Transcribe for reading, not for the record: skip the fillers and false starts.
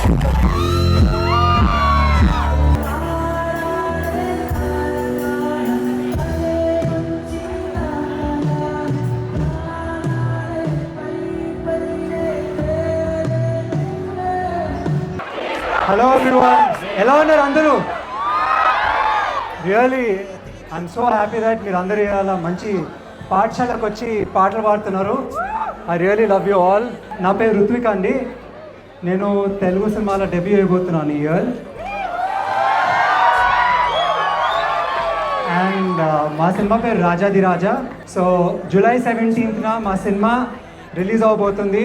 Hello everyone, ఎలా ఉన్నారు అందరూ? Really I'm so happy that మీరు అందరూ ఇలా మంచి పాఠశాలకు వచ్చి పాటలు పాడుతున్నారు. I really love you all. నా పేరు రుత్విక్ అండి. నేను తెలుగు సినిమాలో డెబ్యూ అయిపోతున్నాను ఈ ఇయర్. అండ్ మా సినిమా పేరు రాజాది రాజా. సో జూలై 17th మా సినిమా రిలీజ్ అవబోతుంది.